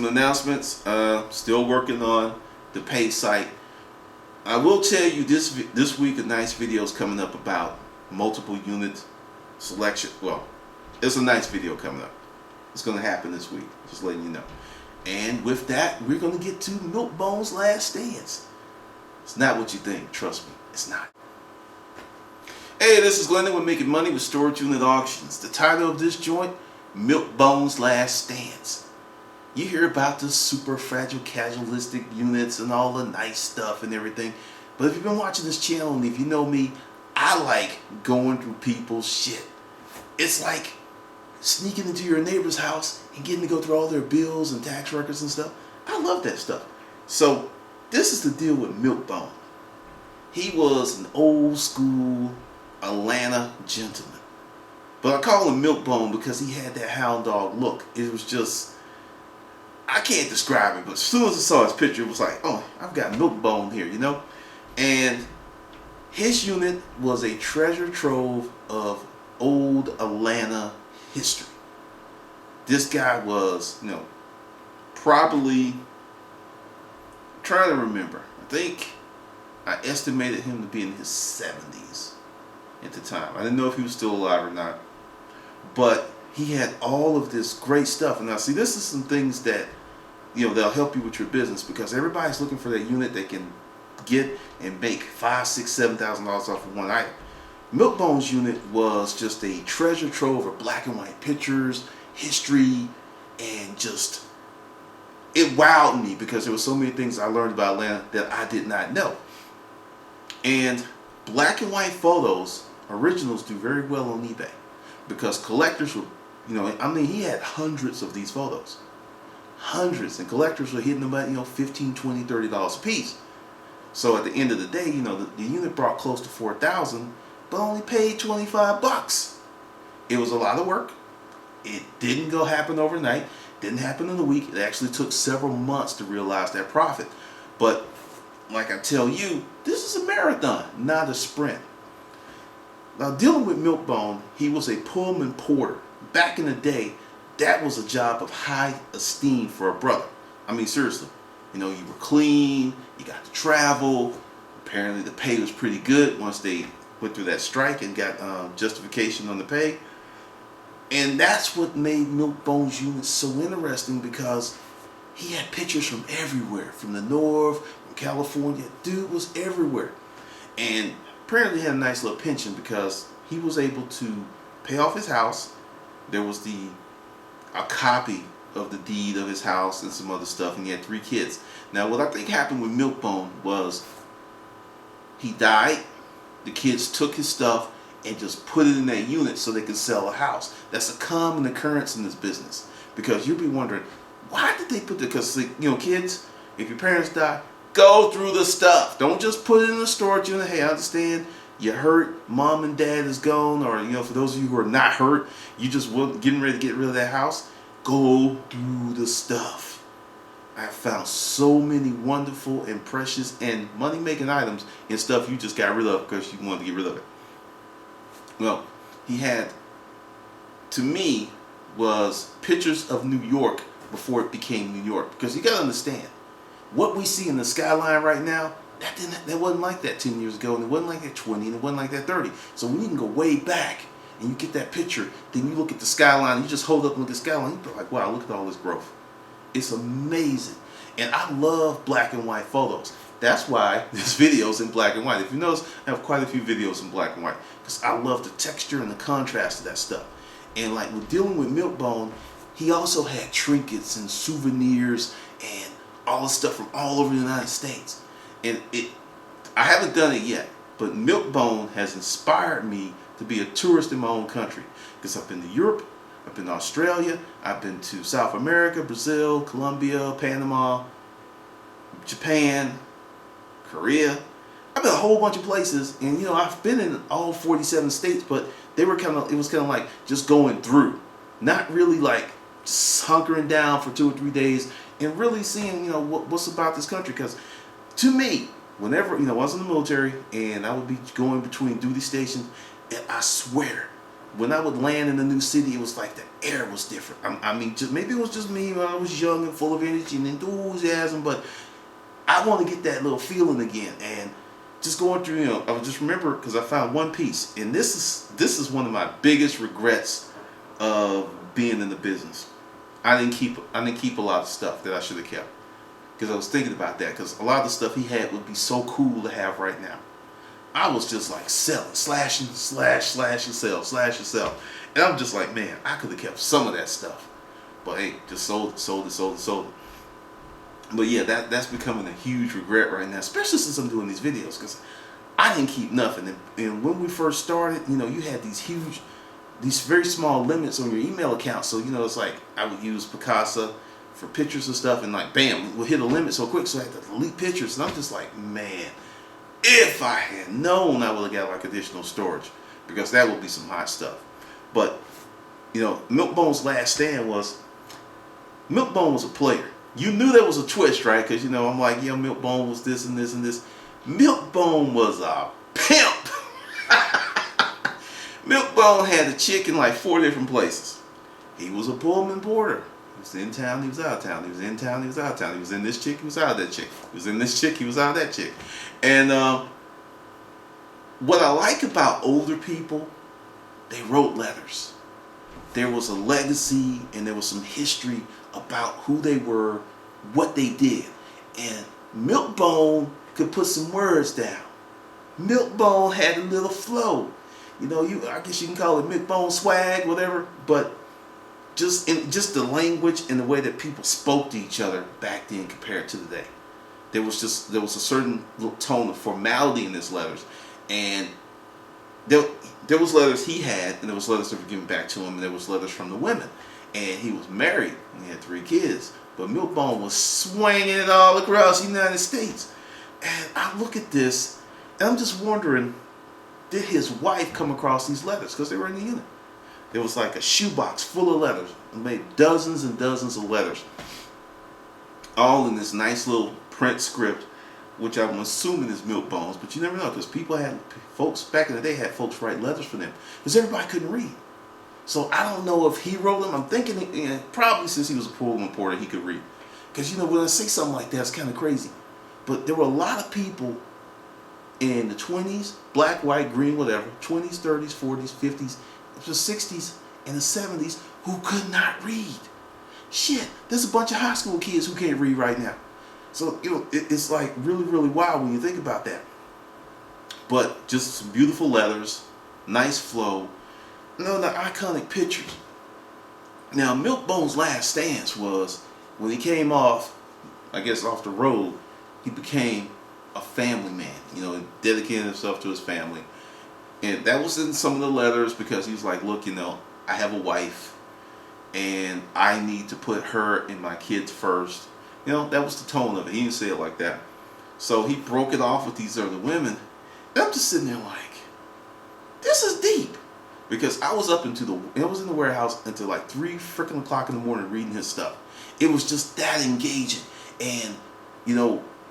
some announcements. Still working on the paid site. I will tell you this week a nice video is coming up about multiple unit selection. Well, it's a nice video coming up. It's going to happen this week. Just letting you know. And with that, we're going to get to MilkBones' last stands. It's not what you think. Trust me, it's not. Hey, this is Glendon with Making Money with Storage Unit Auctions. The title of this joint, MilkBones' Last Stands. You hear about the super fragile casualistic units and all the nice stuff and everything. But if you've been watching this channel and if you know me, I like going through people's shit. It's like sneaking into your neighbor's house and getting to go through all their bills and tax records and stuff. I love that stuff. So this is the deal with MilkBone. He was an old school Atlanta gentleman. But I call him MilkBone because he had that hound dog look. It was just, I can't describe it, but as soon as I saw his picture, it was like, oh, I've got MilkBone here, you know? And his unit was a treasure trove of old Atlanta history. This guy was, probably, I'm trying to remember, I think I estimated him to be in his 70s at the time. I didn't know if he was still alive or not, but he had all of this great stuff. And now see, this is some things that, they'll help you with your business, because everybody's looking for that unit they can get and make $5,000, $6,000, $7,000 off of one item. MilkBones' unit was just a treasure trove of black and white pictures, history, and just, it wowed me because there were so many things I learned about Atlanta that I did not know. And black and white photos, originals, do very well on eBay because collectors were, he had hundreds of these photos. Hundreds, and collectors were hitting them at, $15, $20, $30 a piece. So at the end of the day, the unit brought close to $4,000, but only paid $25. It was a lot of work. It didn't happen overnight. Didn't happen in a week. It actually took several months to realize that profit. But like I tell you, this is a marathon, not a sprint. Now, dealing with MilkBone, he was a Pullman porter. Back in the day, that was a job of high esteem for a brother. I mean, seriously. You were clean, you got to travel. Apparently the pay was pretty good once they went through that strike and got justification on the pay. And that's what made MilkBones' unit so interesting, because he had pictures from everywhere, from the north, from California. Dude was everywhere. And apparently he had a nice little pension because he was able to pay off his house. There was a copy of the deed of his house and some other stuff, and he had 3 kids. Now, what I think happened with MilkBone was he died, the kids took his stuff and just put it in that unit so they could sell a house. That's a common occurrence in this business, because you'll be wondering, why did they put the, because kids, if your parents die, go through the stuff. Don't just put it in the storage unit. Hey, I understand you're hurt, mom and dad is gone, or for those of you who are not hurt, you just getting ready to get rid of that house. Go through the stuff. I have found so many wonderful and precious and money-making items and stuff you just got rid of because you wanted to get rid of it. Well, he had, to me, was pictures of New York before it became New York. Because you got to understand, what we see in the skyline right now, that wasn't like that 10 years ago, and it wasn't like that 20, and it wasn't like that 30. So when you can go way back and you get that picture, then you look at the skyline, you just hold up and look at the skyline, you be like, wow, look at all this growth. It's amazing. And I love black and white photos. That's why this video is in black and white. If you notice, I have quite a few videos in black and white, because I love the texture and the contrast of that stuff. And like with dealing with MilkBone, he also had trinkets and souvenirs and all the stuff from all over the United States. And I haven't done it yet, but MilkBone has inspired me to be a tourist in my own country, because I've been to Europe, I've been to Australia, I've been to South America, Brazil, Colombia, Panama, Japan, Korea. I've been a whole bunch of places, and I've been in all 47 states, but it was kind of like just going through, not really like just hunkering down for 2 or 3 days and really seeing what's about this country. Because to me, whenever I was in the military and I would be going between duty stations, and I swear when I would land in a new city, it was like the air was different. I mean, just maybe it was just me when I was young and full of energy and enthusiasm, but I want to get that little feeling again. And just going through, I would just remember, because I found one piece, and this is one of my biggest regrets of being in the business. I didn't keep a lot of stuff that I should have kept, because I was thinking about that, because a lot of the stuff he had would be so cool to have right now. I was just like selling, slashing, slash and sell, slash and sell. And I'm just like, man, I could have kept some of that stuff. But hey, just sold it. But yeah, that's becoming a huge regret right now, especially since I'm doing these videos, because I didn't keep nothing. And when we first started, you had these very small limits on your email account. So, it's like I would use Picasa for pictures and stuff, and like, bam, we'll hit a limit so quick, so I had to delete pictures. And I'm just like, man, if I had known, I would have got like additional storage, because that would be some hot stuff. But MilkBones' last stand was, MilkBone was a player. You knew there was a twist, right? Because I'm like, yeah, MilkBone was this and this and this. MilkBone was a pimp. MilkBone had a chick in like 4 different places. He was a Pullman porter. He was in town, he was out of town. He was in town, he was out of town. He was in this chick, he was out of that chick. He was in this chick, he was out of that chick. And what I like about older people, they wrote letters. There was a legacy and there was some history about who they were, what they did. And MilkBone could put some words down. MilkBone had a little flow. I guess you can call it MilkBone swag, whatever, but just the language and the way that people spoke to each other back then compared to today. There was a certain little tone of formality in his letters, and there was letters he had, and there was letters that were given back to him, and there was letters from the women. And he was married, and he had 3 kids, but MilkBone was swinging it all across the United States. And I look at this, and I'm just wondering, did his wife come across these letters? Because they were in the unit. There was like a shoebox full of letters, and made dozens and dozens of letters, all in this nice little print script, which I'm assuming is MilkBones, but you never know, because folks back in the day had folks write letters for them, because everybody couldn't read. So I don't know if he wrote them. I'm thinking probably since he was a Pullman porter, he could read. Because when I say something like that, it's kind of crazy. But there were a lot of people in the 20s, black, white, green, whatever, 20s, 30s, 40s, 50s, the 60s, and the 70s who could not read. Shit, there's a bunch of high school kids who can't read right now. So, it's like really, really wild when you think about that. But just some beautiful letters, nice flow. The iconic pictures. Now, MilkBone's last stance was when he came off the road, he became a family man, dedicating himself to his family. And that was in some of the letters, because he was like, look, I have a wife, and I need to put her and my kids first. That was the tone of it. He didn't say it like that. So he broke it off with these other women. And I'm just sitting there like, this is deep. Because I was in the warehouse until like 3 freaking o'clock in the morning reading his stuff. It was just that engaging. And,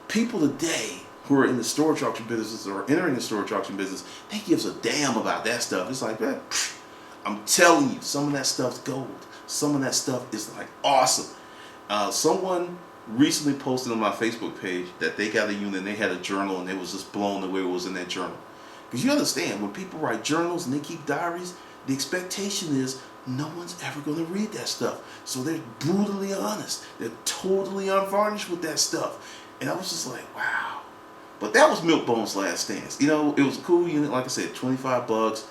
people today who are in the storage auction business or entering the storage auction business, they gives a damn about that stuff. It's like, man, I'm telling you, some of that stuff's gold. Some of that stuff is like awesome. Someone recently posted on my Facebook page that they got a unit and they had a journal, and they was just blown away what was in that journal. Because you understand, when people write journals and they keep diaries, the expectation is no one's ever going to read that stuff. So they're brutally honest. They're totally unvarnished with that stuff. And I was just like, wow. But that was MilkBones' last stance. It was a cool unit, like I said, $25.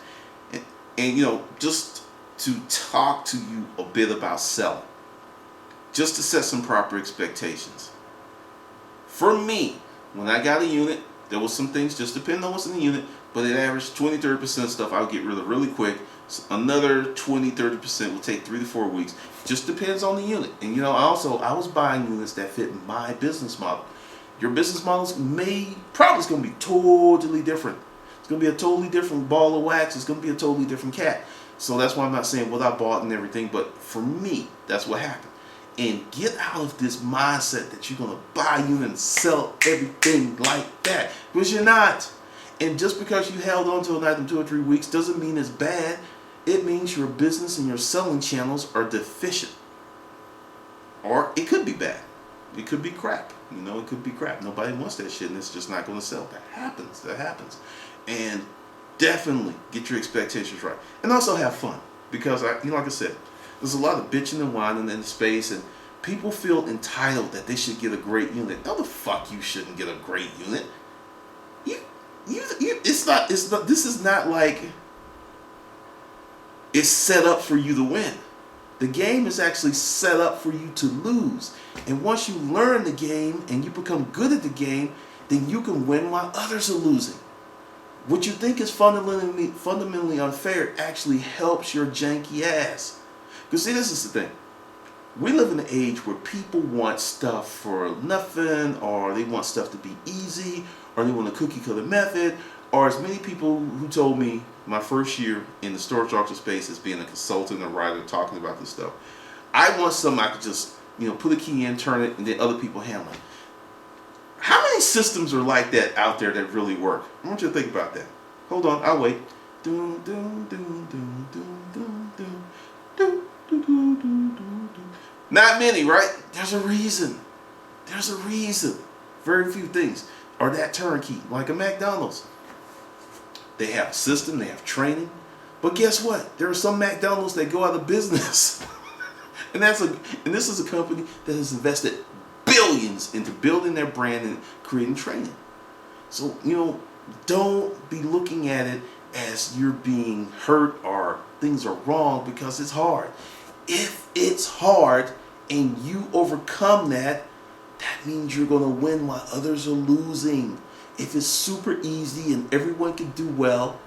And just to talk to you a bit about selling. Just to set some proper expectations. For me, when I got a unit, there was some things, just depending on what's in the unit, but it averaged 20-30% stuff I'll get rid of really quick. So another 20-30% will take 3 to 4 weeks. Just depends on the unit. And I was buying units that fit my business model. Your business models probably is going to be totally different. It's going to be a totally different ball of wax. It's going to be a totally different cat. So that's why I'm not saying what I bought and everything, but for me, that's what happened. And get out of this mindset that you're going to buy a unit and sell everything like that, because you're not. And just because you held on to an item 2 or 3 weeks doesn't mean it's bad. it means your business and your selling channels are deficient. Or it could be bad. It could be crap. It could be crap. Nobody wants that shit and it's just not going to sell. That happens. And definitely get your expectations right. And also have fun. Because, like I said, there's a lot of bitching and whining in the space, and people feel entitled that they should get a great unit. No, the fuck you shouldn't get a great unit. This is not like it's set up for you to win. The game is actually set up for you to lose. And once you learn the game and you become good at the game, then you can win while others are losing. What you think is fundamentally unfair actually helps your janky ass. Because see, this is the thing. We live in an age where people want stuff for nothing, or they want stuff to be easy, or they want a cookie cutter method, or as many people who told me my first year in the storage auction space as being a consultant or writer talking about this stuff. I want something I could just, put a key in, turn it, and then other people handle it. How many systems are like that out there that really work? I want you to think about that. Hold on, I'll wait. Not many, right? There's a reason. Very few things are that turnkey, like a McDonald's. They have a system, they have training. But guess what? There are some McDonald's that go out of business. and this is a company that has invested billions into building their brand and creating training. So, don't be looking at it as you're being hurt or things are wrong, because it's hard. If it's hard and you overcome that, that means you're going to win while others are losing. If it's super easy and everyone can do well,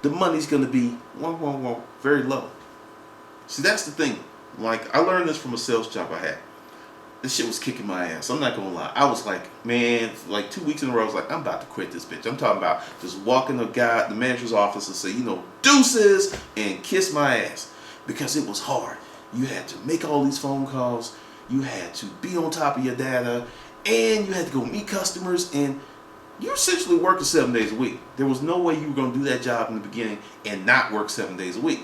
the money's going to be very low. See, that's the thing. Like, I learned this from a sales job I had. This shit was kicking my ass. I'm not going to lie. I was like, man, like 2 weeks in a row, I was like, I'm about to quit this bitch. I'm talking about just walking the manager's office and say, deuces, and kiss my ass. Because it was hard. You had to make all these phone calls. You had to be on top of your data. And you had to go meet customers. And you're essentially working 7 days a week. There was no way you were going to do that job in the beginning and not work 7 days a week.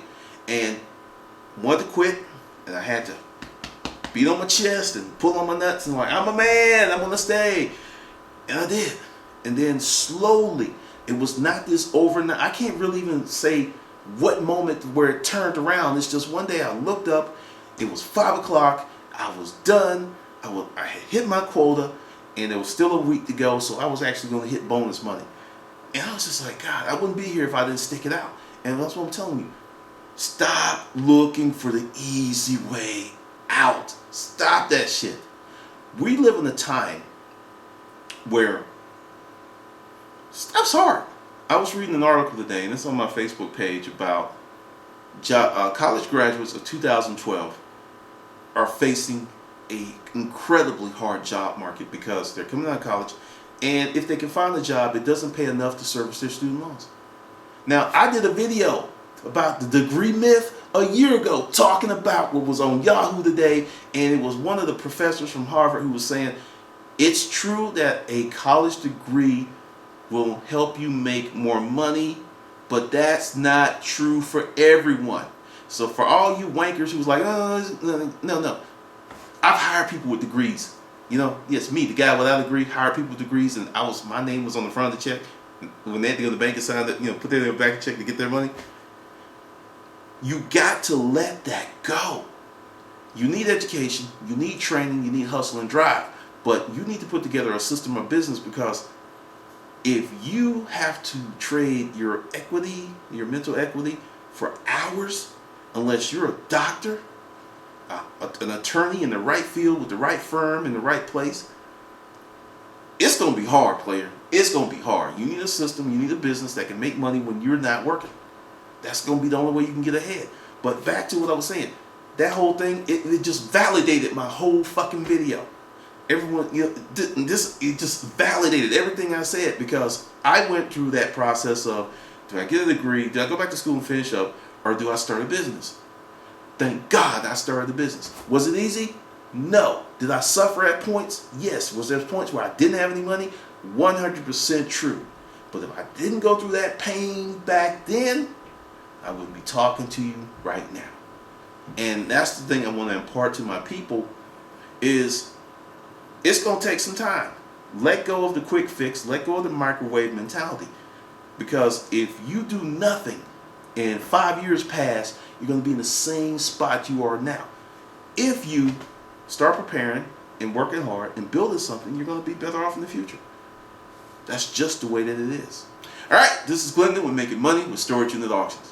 And wanted to quit. And I had to beat on my chest and pull on my nuts and like, I'm a man, I'm going to stay. And I did. And then slowly, it was not this overnight. I can't really even say what moment where it turned around. It's just one day I looked up, it was 5 o'clock, I was done, I had hit my quota, and there was still a week to go, so I was actually going to hit bonus money. And I was just like, God, I wouldn't be here if I didn't stick it out. And that's what I'm telling you. Stop looking for the easy way out. Stop that shit. We live in a time where stuff's hard. I was reading an article today, and it's on my Facebook page, about college graduates of 2012 are facing an incredibly hard job market because they're coming out of college, and if they can find a job, it doesn't pay enough to service their student loans. Now, I did a video about the degree myth a year ago, talking about what was on Yahoo today, and it was one of the professors from Harvard who was saying, it's true that a college degree will help you make more money, but that's not true for everyone. So for all you wankers who's like, oh, no. I've hired people with degrees. Yes, me, the guy without a degree, hired people with degrees, and my name was on the front of the check. When they had to go to the bank and sign it, put their bank check to get their money. You got to let that go. You need education, you need training, you need hustle and drive. But you need to put together a system of business, because if you have to trade your equity, your mental equity, for hours, unless you're a doctor, an attorney in the right field with the right firm in the right place, it's going to be hard, player. It's going to be hard. You need a system, you need a business that can make money when you're not working. That's going to be the only way you can get ahead. But back to what I was saying, that whole thing, it just validated my whole fucking video. Everyone, it just validated everything I said, because I went through that process of, do I get a degree, do I go back to school and finish up, or do I start a business? Thank God I started the business. Was it easy? No. Did I suffer at points? Yes. Was there points where I didn't have any money? 100% true. But if I didn't go through that pain back then, I wouldn't be talking to you right now. And that's the thing I want to impart to my people is it's going to take some time. Let go of the quick fix. Let go of the microwave mentality. Because if you do nothing and 5 years pass, you're going to be in the same spot you are now. If you start preparing and working hard and building something, you're going to be better off in the future. That's just the way that it is. All right, this is Glendon with Making Money with Storage Unit Auctions.